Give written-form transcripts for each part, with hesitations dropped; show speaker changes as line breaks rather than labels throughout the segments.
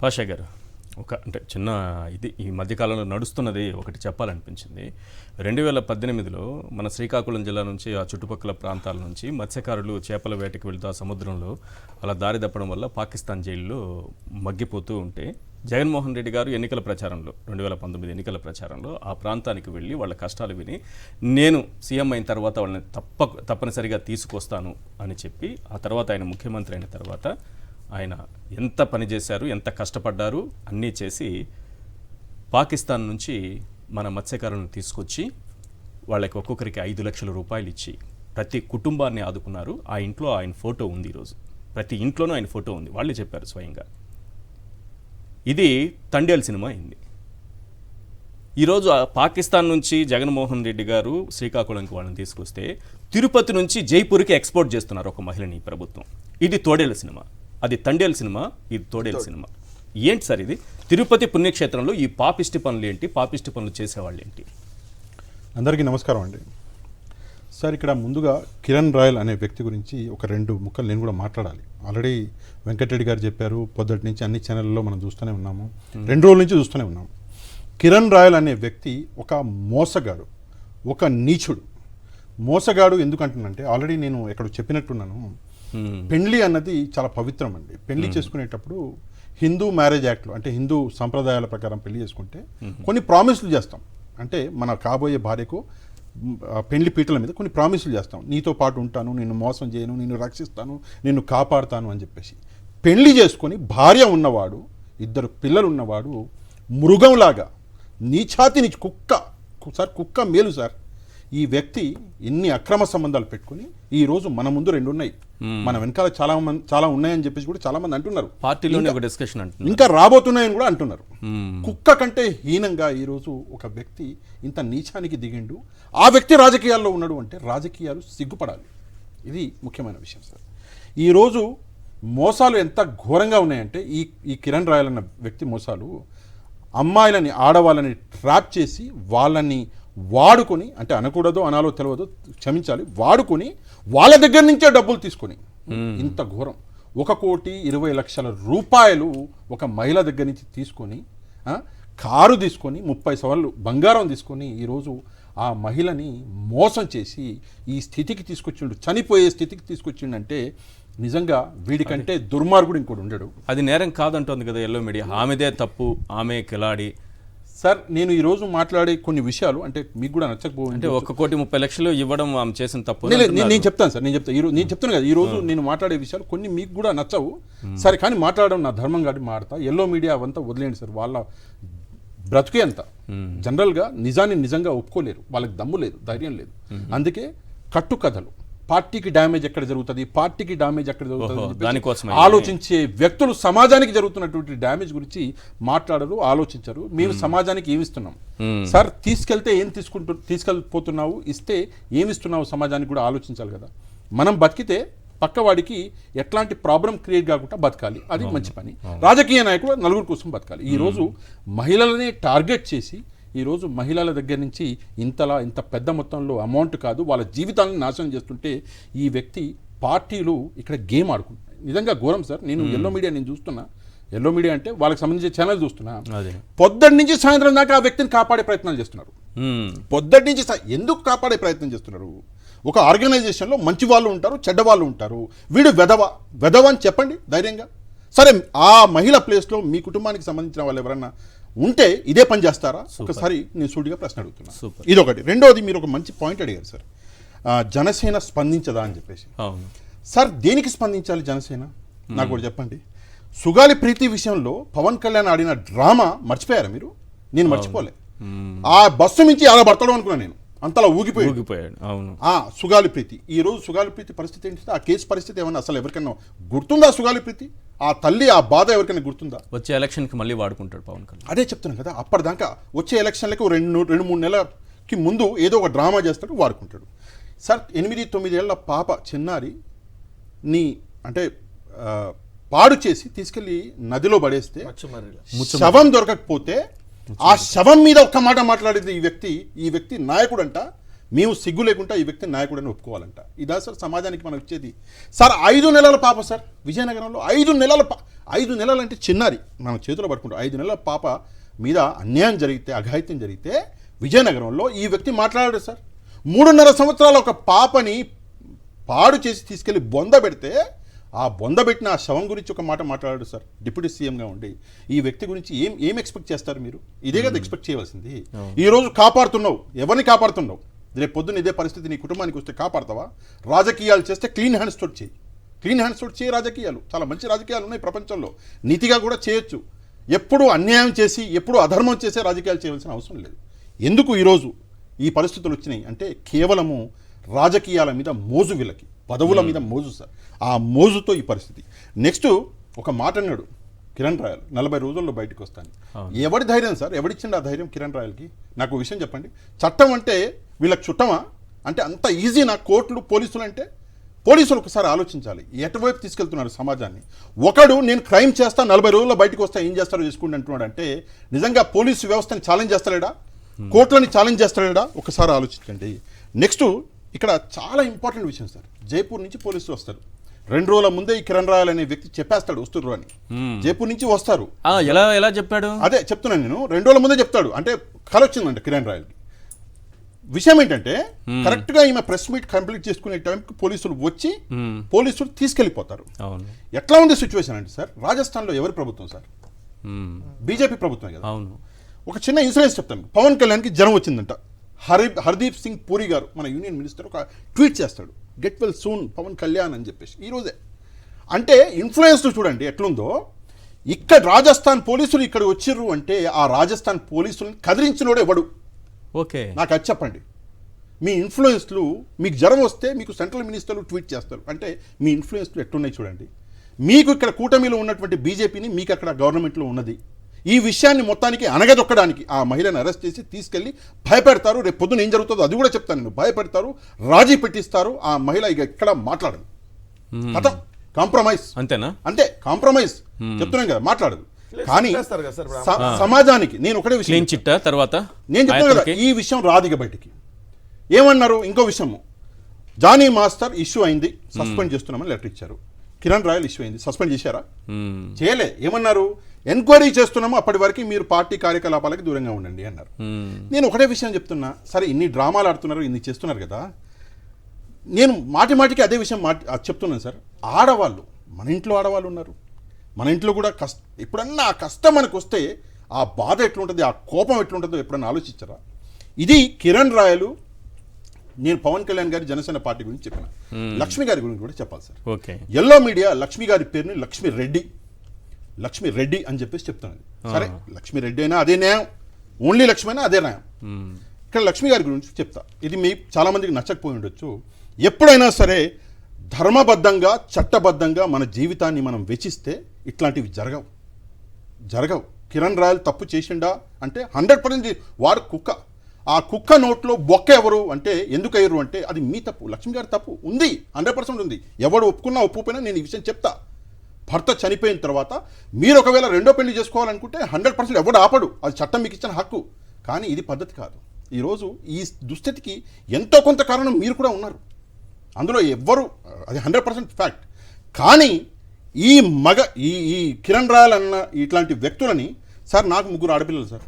పాషా గారు, అంటే చిన్న ఇది ఈ మధ్యకాలంలో నడుస్తున్నది ఒకటి చెప్పాలనిపించింది. 2018లో మన శ్రీకాకుళం జిల్లా నుంచి ఆ చుట్టుపక్కల ప్రాంతాల నుంచి మత్స్యకారులు చేపల వేటకి వెళ్తూ ఆ సముద్రంలో అలా దారి తప్పడం వల్ల పాకిస్తాన్ జైల్లో మగ్గిపోతూ ఉంటే జగన్మోహన్ రెడ్డి గారు ఎన్నికల ప్రచారంలో 2019 ఎన్నికల ప్రచారంలో ఆ ప్రాంతానికి వెళ్ళి వాళ్ళ కష్టాలు విని నేను సీఎం అయిన తర్వాత వాళ్ళని తప్పనిసరిగా తీసుకొస్తాను అని చెప్పి ఆ తర్వాత ఆయన ముఖ్యమంత్రి అయిన తర్వాత ఆయన ఎంత పని చేశారు, ఎంత కష్టపడ్డారు అన్నీ చేసి పాకిస్తాన్ నుంచి మన మత్స్యకారులను తీసుకొచ్చి వాళ్ళకి ఒక్కొక్కరికి 5 లక్షల రూపాయలు ఇచ్చి ప్రతి కుటుంబాన్ని ఆదుకున్నారు. ఆ ఇంట్లో ఆయన ఫోటో ఉంది. ఈరోజు ప్రతి ఇంట్లోనూ ఆయన ఫోటో ఉంది. వాళ్ళే చెప్పారు స్వయంగా. ఇది తండేల్ సినిమా అయింది. ఈరోజు పాకిస్తాన్ నుంచి జగన్మోహన్ రెడ్డి గారు శ్రీకాకుళంకి వాళ్ళని తీసుకొస్తే తిరుపతి నుంచి జైపూర్కి ఎక్స్పోర్ట్ చేస్తున్నారు ఒక మహిళని ప్రభుత్వం. ఇది తోడేళ్ల సినిమా. అది తండేల్ సినిమా, ఇది తోడేళ్ల సినిమా. ఏంటి సార్ ఇది? తిరుపతి పుణ్యక్షేత్రంలో ఈ పాపిష్టి పనులు ఏంటి? పాపిష్టి పనులు చేసేవాళ్ళు ఏంటి?
అందరికీ నమస్కారం అండి. సార్, ఇక్కడ ముందుగా కిరణ్ రాయల్ అనే వ్యక్తి గురించి ఒక 2 ముక్కలు నేను కూడా మాట్లాడాలి. ఆల్రెడీ వెంకటరెడ్డి గారు చెప్పారు, పొద్దుటి నుంచి అన్ని ఛానళ్ళలో మనం చూస్తూనే ఉన్నాము, 2 రోజుల నుంచి చూస్తూనే ఉన్నాము. కిరణ్ రాయల్ అనే వ్యక్తి ఒక మోసగాడు, ఒక నీచుడు. మోసగాడు ఎందుకంటున్నంటే ఆల్రెడీ నేను ఎక్కడ చెప్పినట్టున్నాను, పెళ్లి అన్నది చాలా పవిత్రం అండి. పెళ్లి చేసుకునేటప్పుడు హిందూ మ్యారేజ్ యాక్ట్లో అంటే హిందూ సంప్రదాయాల ప్రకారం పెళ్లి చేసుకుంటే కొన్ని ప్రామిస్లు చేస్తాం. అంటే మన కాబోయే భార్యకు పెళ్లి పీటల మీద కొన్ని ప్రామిసులు చేస్తాం. నీతో పాటు ఉంటాను, నిన్ను మోసం చేయను, నిన్ను రక్షిస్తాను, నిన్ను కాపాడుతాను అని చెప్పేసి. పెళ్లి చేసుకొని భార్య ఉన్నవాడు, 2 పిల్లలు ఉన్నవాడు మృగంలాగా నీచాతి నీచు కుక్క మేలు సార్. ఈ వ్యక్తి ఎన్ని అక్రమ సంబంధాలు పెట్టుకుని ఈరోజు మన ముందు 2 ఉన్నాయి, మన వెనకాల చాలా ఉన్నాయని చెప్పేసి కూడా చాలా మంది అంటున్నారు.
పార్టీలోనే ఒక డిస్కషన్ అంటున్నారు,
ఇంకా రాబోతున్నాయని కూడా అంటున్నారు. కుక్క కంటే హీనంగా ఈరోజు ఒక వ్యక్తి ఇంత నీచానికి దిగిండు. ఆ వ్యక్తి రాజకీయాల్లో ఉన్నాడు అంటే రాజకీయాలు సిగ్గుపడాలి. ఇది ముఖ్యమైన విషయం సార్. ఈరోజు మోసాలు ఎంత ఘోరంగా ఉన్నాయంటే ఈ కిరణ్ రాయల్ అన్న వ్యక్తి మోసాలు, అమ్మాయిలని ఆడవాళ్ళని ట్రాప్ చేసి వాళ్ళని వాడుకొని, అంటే అనకూడదో అనాలో తెలియదో క్షమించాలి, వాడుకొని వాళ్ళ దగ్గర నుంచే డబ్బులు తీసుకొని ఇంత ఘోరం. 1,20,00,000 రూపాయలు ఒక మహిళ దగ్గర నుంచి తీసుకొని, కారు తీసుకొని, 30 సవర్లు బంగారం తీసుకొని ఈరోజు ఆ మహిళని మోసం చేసి ఈ స్థితికి తీసుకొచ్చిండు, చనిపోయే స్థితికి తీసుకొచ్చిండంటే నిజంగా వీడికంటే దుర్మార్గుడు ఇంకోటి ఉండడు.
అది నేరం కాదంటోంది కదా ఎల్లో మీడియా. ఆమెదే తప్పు, ఆమె కిలాడి.
సార్, నేను ఈరోజు మాట్లాడే కొన్ని విషయాలు అంటే మీకు కూడా నచ్చకపోతే,
అంటే 1,30,00,000 ఇవ్వడం ఆమె చేసిన తప్పు
నేను చెప్తాను సార్. నేను చెప్తాను కదా, ఈరోజు నేను మాట్లాడే విషయాలు కొన్ని మీకు కూడా నచ్చవు సరే, కానీ మాట్లాడడం నా ధర్మం కాబట్టి మాడతా. ఎల్లో మీడియా అవంతా వదిలేండి సార్, వాళ్ళ బ్రతుకే అంత. జనరల్గా నిజాన్ని నిజంగా ఒప్పుకోలేరు, వాళ్ళకి దమ్ము లేదు, ధైర్యం లేదు. అందుకే కట్టుకథలు, పార్టీకి డ్యామేజ్ ఎక్కడ జరుగుతుంది, పార్టీకి డ్యామేజ్ ఎక్కడ జరుగుతుంది ఆలోచించే వ్యక్తులు సమాజానికి జరుగుతున్నటువంటి డ్యామేజ్ గురించి మాట్లాడరు, ఆలోచించరు. మేము సమాజానికి ఏమిస్తున్నాం సార్, తీసుకెళ్తే ఏం తీసుకెళ్ళిపోతున్నావు, ఇస్తే ఏమిస్తున్నావు సమాజానికి కూడా ఆలోచించాలి కదా. మనం బతికితే పక్కవాడికి ఎట్లాంటి ప్రాబ్లం క్రియేట్ కాకుండా బతకాలి, అది మంచి పని. రాజకీయ నాయకులు నలుగురు కోసం బతకాలి. ఈరోజు మహిళలనే టార్గెట్ చేసి ఈరోజు మహిళల దగ్గర నుంచి ఇంత పెద్ద మొత్తంలో అమౌంట్ కాదు, వాళ్ళ జీవితాలను నాశనం చేస్తుంటే ఈ వ్యక్తి పార్టీలు ఇక్కడ గేమ్ ఆడుకుంటున్నాయి. నిజంగా ఘోరం సార్. నేను ఎల్లో మీడియా నేను చూస్తున్నా, ఎల్లో మీడియా అంటే వాళ్ళకి సంబంధించిన ఛానల్ చూస్తున్నా, పొద్దుటి నుంచి సాయంత్రం దాకా ఆ వ్యక్తిని కాపాడే ప్రయత్నాలు చేస్తున్నారు. పొద్దుటి నుంచి ఎందుకు కాపాడే ప్రయత్నం చేస్తున్నారు? ఒక ఆర్గనైజేషన్లో మంచి వాళ్ళు ఉంటారు, చెడ్డ వాళ్ళు ఉంటారు. వీడు వెధవ అని చెప్పండి ధైర్యంగా. సరే, ఆ మహిళ ప్లేస్లో మీ కుటుంబానికి సంబంధించిన వాళ్ళు ఎవరన్నా ఉంటే ఇదే పని చేస్తారా? ఒకసారి నేను సూటిగా ప్రశ్న అడుగుతున్నా. ఇదొకటి. రెండోది, మీరు ఒక మంచి పాయింట్ అడిగారు సార్, జనసేన స్పందించదా అని చెప్పేసి. సార్, దేనికి స్పందించాలి జనసేన? నాకు కూడా చెప్పండి. సుగాలి ప్రీతి విషయంలో పవన్ కళ్యాణ్ ఆడిన డ్రామా మర్చిపోయారా మీరు? నేను మర్చిపోలే. ఆ బస్సు నుంచి అలా పడతాడు అనుకున్నా నేను, అంతలా ఊగిపోయాడు. సుగాలి ప్రీతి, ఈ రోజు సుగాలి ప్రీతి పరిస్థితి ఏంటి? ఆ కేసు పరిస్థితి ఏమన్నా అసలు ఎవరికైనా గుర్తుందా? సుగాలి ప్రీతి ఆ తల్లి ఆ బాధ ఎవరికైనా గుర్తుందా?
వచ్చే ఎలక్షన్కి మళ్ళీ వాడుకుంటాడు పవన్ కళ్యాణ్.
అదే చెప్తున్నాను కదా, అప్పటిదాకా వచ్చే ఎలక్షన్లకు 2-3 నెలలకి ముందు ఏదో ఒక డ్రామా చేస్తాడు, వాడుకుంటాడు. సార్, 8-9 ఏళ్ల పాప చిన్నారిని అంటే పాడు చేసి తీసుకెళ్లి నదిలో పడేస్తే శవం దొరకకపోతే ఆ శవం మీద ఒక్క మాట మాట్లాడేది ఈ వ్యక్తి నాయకుడంట. మేము సిగ్గు లేకుండా ఈ వ్యక్తిని నాయకుడని ఒప్పుకోవాలంట. ఇదా సార్ సమాజానికి మనం ఇచ్చేది? సార్ 5 నెలల పాప సార్ విజయనగరంలో 5 నెలల 5 నెలలు అంటే చిన్నారి మనం చేతిలో పట్టుకుంటాం. 5 నెలల పాప మీద అన్యాయం జరిగితే, అఘాయిత్యం జరిగితే విజయనగరంలో ఈ వ్యక్తి మాట్లాడాడు సార్. 3.5 సంవత్సరాల ఒక పాపని పాడు చేసి తీసుకెళ్లి బొంద పెడితే ఆ బొంద పెట్టిన ఆ శవం గురించి ఒక మాట మాట్లాడాడు సార్ డిప్యూటీ సీఎంగా ఉండి. ఈ వ్యక్తి గురించి ఏం ఎక్స్పెక్ట్ చేస్తారు మీరు? ఇదే కదా ఎక్స్పెక్ట్ చేయవలసింది. ఈరోజు కాపాడుతున్నావు, ఎవరిని కాపాడుతున్నావు? రేపు పొద్దున్న ఇదే పరిస్థితి నీ కుటుంబానికి వస్తే కాపాడతావా? రాజకీయాలు చేస్తే క్లీన్ హ్యాండ్స్ తోటి చేయి, క్లీన్ హ్యాండ్స్ తోటి చేయి. రాజకీయాలు చాలా మంచి రాజకీయాలు ఉన్నాయి ప్రపంచంలో, నీతిగా కూడా చేయొచ్చు. ఎప్పుడు అన్యాయం చేసి ఎప్పుడు అధర్మం చేసే రాజకీయాలు చేయవలసిన అవసరం లేదు. ఎందుకు ఈరోజు ఈ పరిస్థితులు వచ్చినాయి అంటే కేవలము రాజకీయాల మీద మోజు, వీళ్ళకి పదవుల మీద మోజు సార్. ఆ మోజుతో ఈ పరిస్థితి. నెక్స్ట్ ఒక మాట అన్నాడు కిరణ్ రాయల్, 40 రోజుల్లో బయటకు వస్తాను. ఎవడి ధైర్యం సార్? ఎవడిచ్చిండు ఆ ధైర్యం కిరణ్ రాయల్కి? నాకు విషయం చెప్పండి. చట్టం అంటే వీళ్ళకి చుట్టమా? అంటే అంత ఈజీ నా కోర్టులు పోలీసులు అంటే? పోలీసులు ఒకసారి ఆలోచించాలి ఎటువైపు తీసుకెళ్తున్నారు సమాజాన్ని. ఒకడు నేను క్రైమ్ చేస్తా 40 రోజుల్లో బయటకు వస్తా, ఏం చేస్తారో చేసుకోండి అంటున్నాడు అంటే నిజంగా పోలీసు వ్యవస్థని ఛాలెంజ్ చేస్తాడా? కోర్టులని ఛాలెంజ్ చేస్తాడా? ఒకసారి ఆలోచించండి. నెక్స్ట్ ఇక్కడ చాలా ఇంపార్టెంట్ విషయం సార్. జైపూర్ నుంచి పోలీసులు వస్తారు. 2 రోజుల ముందే ఈ కిరణ్ రాయల్ అనే వ్యక్తి చెప్పేస్తాడు వస్తుర్రు అని. జైపూర్ నుంచి వస్తారు.
ఎలా చెప్పాడు?
అదే చెప్తున్నాను నేను. 2 రోజుల ముందే చెప్తాడు. అంటే కల వచ్చిందంట కిరణ్ రాయల్కి. విషయం ఏంటంటే కరెక్ట్ గా ఈమె ప్రెస్ మీట్ కంప్లీట్ చేసుకునే టైంకి పోలీసులు వచ్చి పోలీసులు తీసుకెళ్లిపోతారు. ఎట్లా ఉంది సిచ్యువేషన్ అంటే సార్, రాజస్థాన్లో ఎవరి ప్రభుత్వం సార్? బీజేపీ ప్రభుత్వం కదా. ఒక చిన్న ఇన్సిడెన్స్ చెప్తాను. పవన్ కళ్యాణ్కి జ్వరం వచ్చిందంట. హర్దీప్ సింగ్ పూరి గారు మన యూనియన్ మినిస్టర్ ఒక ట్వీట్ చేస్తాడు, get well soon Pawan Kalyan అని చెప్పేసి ఈరోజే. అంటే ఇన్ఫ్లుయెన్స్ చూడండి ఎట్లుందో. ఇక్కడ రాజస్థాన్ పోలీసులు ఇక్కడ వచ్చిర్రు అంటే ఆ రాజస్థాన్ పోలీసులను కదిలించినోడు ఎవడు?
ఓకే,
నాకు అది చెప్పండి. మీ ఇన్ఫ్లుయెన్స్లు, మీకు జ్వరం వస్తే మీకు సెంట్రల్ మినిస్టర్లు ట్వీట్ చేస్తారు అంటే మీ ఇన్ఫ్లుయెన్స్లు ఎట్లున్నాయి చూడండి. మీకు ఇక్కడ కూటమిలో ఉన్నటువంటి బీజేపీని మీకు అక్కడ గవర్నమెంట్లో ఉన్నది. ఈ విషయాన్ని మొత్తానికి అనగదొక్కడానికి ఆ మహిళను అరెస్ట్ చేసి తీసుకెళ్లి భయపెడతారు. రేపు పొద్దున ఏం జరుగుతుందో అది కూడా చెప్తాను నేను. భయపెడతారు, రాజీ పెట్టిస్తారు. ఆ మహిళ ఇక ఎక్కడ మాట్లాడదు. కథం, కాంప్రమైజ్.
అంతేనా?
అంతే, కాంప్రమైజ్. చెప్తున్నాను కదా, మాట్లాడదు. కానీ సమాజానికి నేను ఒకటే విషయం
తర్వాత
నేను చెప్తాను కదా, ఈ విషయం రాదిగ బయటికి. ఏమన్నారు? ఇంకో విషయము, జానీ మాస్టర్ ఇష్యూ అయింది, సస్పెండ్ చేస్తున్నామని లెటర్ ఇచ్చారు. కిరణ్ రాయల్ ఇష్యూ అయింది, సస్పెండ్ చేశారా? చేయలే. ఏమన్నారు? ఎంక్వైరీ చేస్తున్నాము, అప్పటి వరకు మీరు పార్టీ కార్యకలాపాలకు దూరంగా ఉండండి అన్నారు. నేను ఒకటే విషయం చెప్తున్నా, సరే ఇన్ని డ్రామాలు ఆడుతున్నారు, ఇన్ని చేస్తున్నారు కదా, నేను మాటికి అదే విషయం చెప్తున్నాను సార్. ఆడవాళ్ళు, మన ఇంట్లో ఆడవాళ్ళు ఉన్నారు, మన ఇంట్లో కూడా ఎప్పుడన్నా ఆ కష్టం మనకు వస్తే ఆ బాధ ఎట్లుంటుంది, ఆ కోపం ఎట్లుంటుందో ఎప్పుడన్నా ఆలోచించారా? ఇది కిరణ్ రాయలు. నేను పవన్ కళ్యాణ్ గారి జనసేన పార్టీ గురించి చెప్పిన, లక్ష్మి గారి గురించి కూడా చెప్పాలి sir.
Okay,
yellow media Lakshmi గారి పేరుని లక్ష్మి రెడ్డి అని చెప్పేసి చెప్తున్నది. సరే, లక్ష్మి రెడ్డి అయినా అదే న్యాయం, ఓన్లీ లక్ష్మి అయినా అదే న్యాయం. ఇక్కడ లక్ష్మి గారి గురించి చెప్తా. ఇది మీ చాలా మందికి నచ్చకపోయి ఉండొచ్చు. ఎప్పుడైనా సరే ధర్మబద్ధంగా, చట్టబద్ధంగా మన జీవితాన్ని మనం వెచ్చిస్తే ఇట్లాంటివి జరగవు. కిరణ్ రాయల్ తప్పు చేసిండా అంటే 100% వాడు కుక్క. ఆ కుక్క నోట్లో బొక్క ఎవరు అంటే ఎందుకు అయ్యారు అంటే అది మీ తప్పు, లక్ష్మి గారి తప్పు ఉంది, 100% ఉంది. ఎవడు ఒప్పుకున్నా ఒప్పుపోయినా నేను ఈ విషయం చెప్తా. భర్త చనిపోయిన తర్వాత మీరు ఒకవేళ రెండో పెళ్లి చేసుకోవాలనుకుంటే 100% ఎవడు ఆపడు, అది చట్టం మీకు ఇచ్చిన హక్కు. కానీ ఇది పద్ధతి కాదు. ఈరోజు ఈ దుస్థితికి ఎంతో కొంత కారణం మీరు కూడా ఉన్నారు, అందులో ఎవ్వరు, అది 100% ఫ్యాక్ట్. కానీ ఈ కిరణ్ రాయల్ అన్న ఇట్లాంటి వ్యక్తులని సార్, నాకు 3 ఆడపిల్లలు సార్.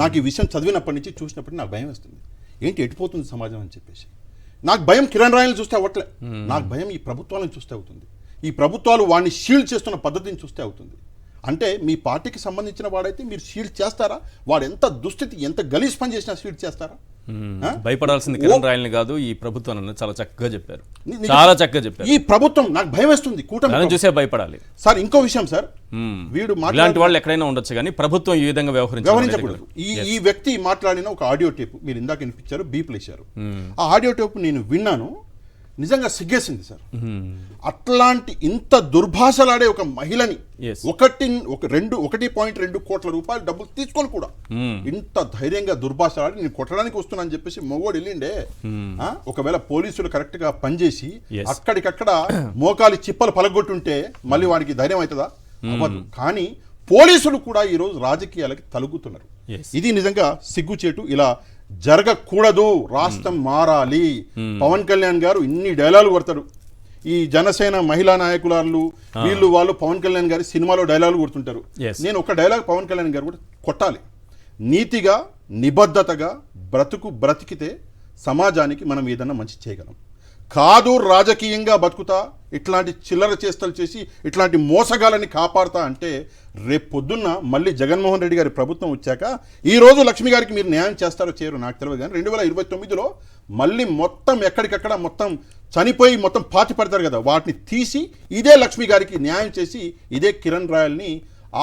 నాకు ఈ విషయం చదివినప్పటి నుంచి చూసినప్పటి నాకు భయం వేస్తుంది. ఏంటి ఎటుపోతుంది సమాజం అని చెప్పేసి. నాకు భయం కిరణ్ రాయల్ని చూస్తే అవ్వట్లే, నాకు భయం ఈ ప్రభుత్వాలను చూస్తే అవుతుంది. ఈ ప్రభుత్వాలు వాడిని షీల్డ్ చేస్తున్న పద్ధతిని చూస్తే అవుతుంది. అంటే మీ పార్టీకి సంబంధించిన వాడైతే మీరు షీల్డ్ చేస్తారా? వాడు ఎంత దుస్థితి, ఎంత గలీజ్ పని చేసినా షీల్డ్ చేస్తారా?
భయపడాల్సింది కిరణ్ రాయల్ని కాదు, ఈ ప్రభుత్వం చాలా చక్కగా చెప్పారు, చాలా చక్కగా చెప్పారు.
ఈ ప్రభుత్వం నాకు భయం వేస్తుంది, కూటమి
చూసే భయపడాలి సార్.
ఇంకో విషయం సార్, వీడు
ఇలాంటి వాళ్ళు ఎక్కడైనా ఉండొచ్చు కానీ ప్రభుత్వం ఈ విధంగా వ్యవహరించకూడదు.
ఈ వ్యక్తి మాట్లాడిన ఒక ఆడియో టేప్ మీరు ఇందాక వినిపించారు, బీప్లు వేశారు. ఆ ఆడియో టేప్ నేను విన్నాను, నిజంగా సిగ్గేసింది సార్. అట్లాంటి ఇంత దుర్భాషలాడే ఒక మహిళని 1.2 కోట్ల రూపాయలు డబ్బులు తీసుకొని కూడా ఇంత ధైర్యంగా దుర్భాషలాడి నేను కొట్టడానికి వస్తున్నా అని చెప్పేసి మొగోడు వెళ్ళిండే. ఒకవేళ పోలీసులు కరెక్ట్ గా పనిచేసి అక్కడికక్కడ మోకాలి చిప్పలు పలగొట్టుంటే మళ్ళీ వాడికి ధైర్యం అవుతుందా? అవ్వదు. కానీ పోలీసులు కూడా ఈరోజు రాజకీయాలకి తలుగుతున్నారు. ఇది నిజంగా సిగ్గుచేటు. ఇలా జరగకూడదు, రాష్ట్రం మారాలి. పవన్ కళ్యాణ్ గారు ఇన్ని డైలాగులు కొడతాడు. ఈ జనసేన మహిళా నాయకులు వీళ్ళు వాళ్ళు పవన్ కళ్యాణ్ గారి సినిమాలో డైలాగులు కొడుతుంటారు.
Yes.
నేను ఒక డైలాగ్ పవన్ కళ్యాణ్ గారు కూడా కొట్టాలి. నీతిగా నిబద్ధతగా బ్రతికితే సమాజానికి మనం ఏదన్నా మంచి చేయగలం. కాదు రాజకీయంగా బతుకుతా, ఇట్లాంటి చిల్లర చేష్టలు చేసి ఇట్లాంటి మోసగాలని కాపాడుతా అంటే రేపు పొద్దున్న మళ్ళీ జగన్మోహన్ రెడ్డి గారి ప్రభుత్వం వచ్చాక ఈ రోజు లక్ష్మి గారికి మీరు న్యాయం చేస్తారో చేయరు నాకు తెలియదు, కానీ 2029లో మళ్ళీ మొత్తం ఎక్కడికక్కడ మొత్తం చనిపోయి మొత్తం పాతి పడతారు కదా, వాటిని తీసి ఇదే లక్ష్మి గారికి న్యాయం చేసి ఇదే కిరణ్ రాయల్ని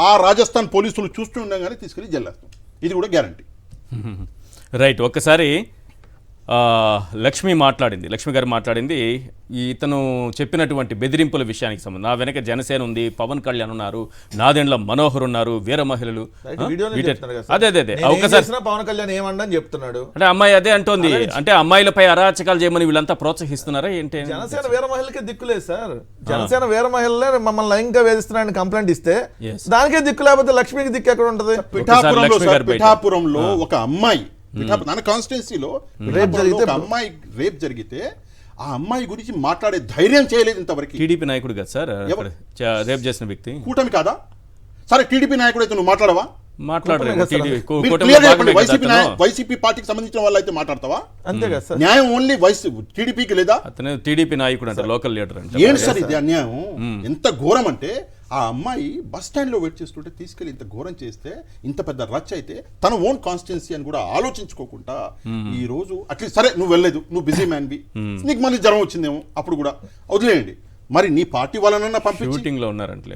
ఆ రాజస్థాన్ పోలీసులు చూస్తుండగానే తీసుకెళ్ళి జైలేస్తాం. ఇది కూడా గ్యారంటీ.
రైట్. ఒక్కసారి లక్ష్మి గారు మాట్లాడింది ఇతను చెప్పినటువంటి బెదిరింపుల విషయానికి సంబంధం. నా వెనక జనసేన ఉంది, పవన్ కళ్యాణ్ ఉన్నారు, నాదెండ్ల మనోహర్ ఉన్నారు, వీర మహిళలు. అదే ఒక్కసారి
పవన్ కళ్యాణ్ ఏమని చెప్తున్నాడు
అంటే అమ్మాయి అదే అంటోంది, అంటే అమ్మాయిలపై అరాచకాలు చేయమని వీళ్ళంతా ప్రోత్సహిస్తున్నారా ఏంటి?
జనసేన వీర మహిళకే దిక్కులేదు సార్. జనసేన వీర మహిళలే మమ్మల్ని లైంగిక వేధిస్తున్నారని కంప్లైంట్ ఇస్తే దానికే దిక్కు, లేకపోతే లక్ష్మికి దిక్కు ఎక్కడ ఉంటది?
పిఠాపురంలో ఒక అమ్మాయి మన కాన్స్టిట్యున్సీలో అమ్మాయి రేప్ జరిగితే ఆ అమ్మాయి గురించి మాట్లాడే ధైర్యం చేయలేదు ఇంతవరకు.
టీడీపీ నాయకుడు కదా సార్ రేప్ చేసిన వ్యక్తి,
కూటమి కాదా? సరే టీడీపీ నాయకుడు అయితే నువ్వు మాట్లాడవా? వైసీపీ పార్టీకి సంబంధించిన వాళ్ళు అయితే మాట్లాడతావా?
అంతే కదా సార్.
న్యాయం ఓన్లీ టీడీపీకి లేదా?
అతనే టీడీపీ నాయకుడు అంటే లోకల్ లీడర్ అంటే.
ఏంటి సార్ ఇది అన్యాయం? ఎంత ఘోరం అంటే ఆ అమ్మాయి బస్ స్టాండ్ లో వెయిట్ చేస్తుంటే తీసుకెళ్లి ఇంత ఘోరం చేస్తే, ఇంత పెద్ద రచ్చ అయితే తన ఓన్ కాన్స్టిట్యున్సీ అని కూడా ఆలోచించుకోకుండా ఈ రోజు అట్లీస్ట్ సరే నువ్వు వెళ్ళలేదు, నువ్వు బిజీ మ్యాన్ బి, నీకు మళ్ళీ జ్వరం వచ్చిందేమో అప్పుడు కూడా వదిలేయండి. మరి నీ పార్టీ వాళ్ళనన్నా పంపించి,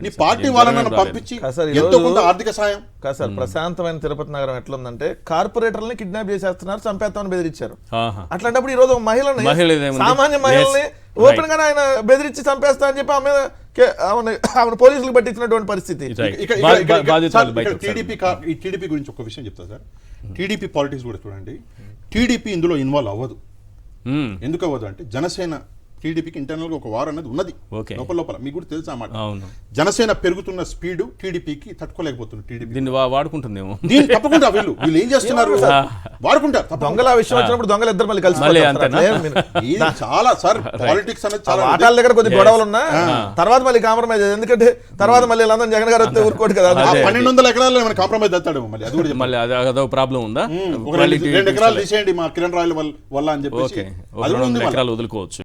నీ పార్టీ వాళ్ళనన్నా పంపించి ఎంతో కొంత ఆర్థిక సాయం.
కాదు సార్, ప్రశాంతమైన తిరుపతి నగరం ఎట్లుందంటే కార్పొరేటర్లని కిడ్నాప్ చేసేస్తున్నారు, చంపేస్తామని బెదిరించారు. అట్లాంటప్పుడు ఈ రోజు మహిళని, సామాన్య మహిళల్ని ఓపెన్ గా ఆయన బెదిరించి చంపేస్తా అని చెప్పి ఆమె పోలీసులకు పట్టించినటువంటి పరిస్థితి.
టీడీపీ గురించి ఒక విషయం చెప్తా సార్. టీడీపీ పాలిటిక్స్ కూడా చూడండి, టీడీపీ ఇందులో ఇన్వాల్వ్ అవ్వదు. ఎందుకు అవ్వదు అంటే జనసేన టీడీపీకి ఇంటర్నల్ గా ఒక వార్ అనేది ఉన్నది లోపల, మీకు కూడా తెలుసా అన్నమాట. జనసేన పెరుగుతున్న స్పీడ్ టీడీపీకి తట్టుకోలేకపోతుంది. టీడీపీ
వాడుకుంటుందేమో.
దీన్ని తప్పకుండా వీళ్ళు ఏం చేస్తున్నారు, వాడుకుంటారు.
దొంగల విషయం వచ్చినప్పుడు దొంగలు ఇద్దరు మళ్ళీ కలిసి
చాలా సార్ పాలిటిక్స్ అనేది చాలా
వాటాల దగ్గర కొద్ది గొడవలు ఉన్నా తర్వాత మళ్ళీ కాంప్రమైజ్, ఎందుకంటే తర్వాత మళ్ళీ లందన్ జగన్ గారు వస్తే ఊరుకోడు కదా.
1200 ఎకరాలు ఏమైనా కాంప్రమైజ్ అవుతాడు మళ్ళీ, అది కూడా
మళ్ళీ అదో ప్రాబ్లం ఉందా?
2 ఎకరాలు తీసేయండి మా కిరణ్ రాయల వల్ల అని చెప్పేసి
ఎకరాలు వదులుకోవచ్చు.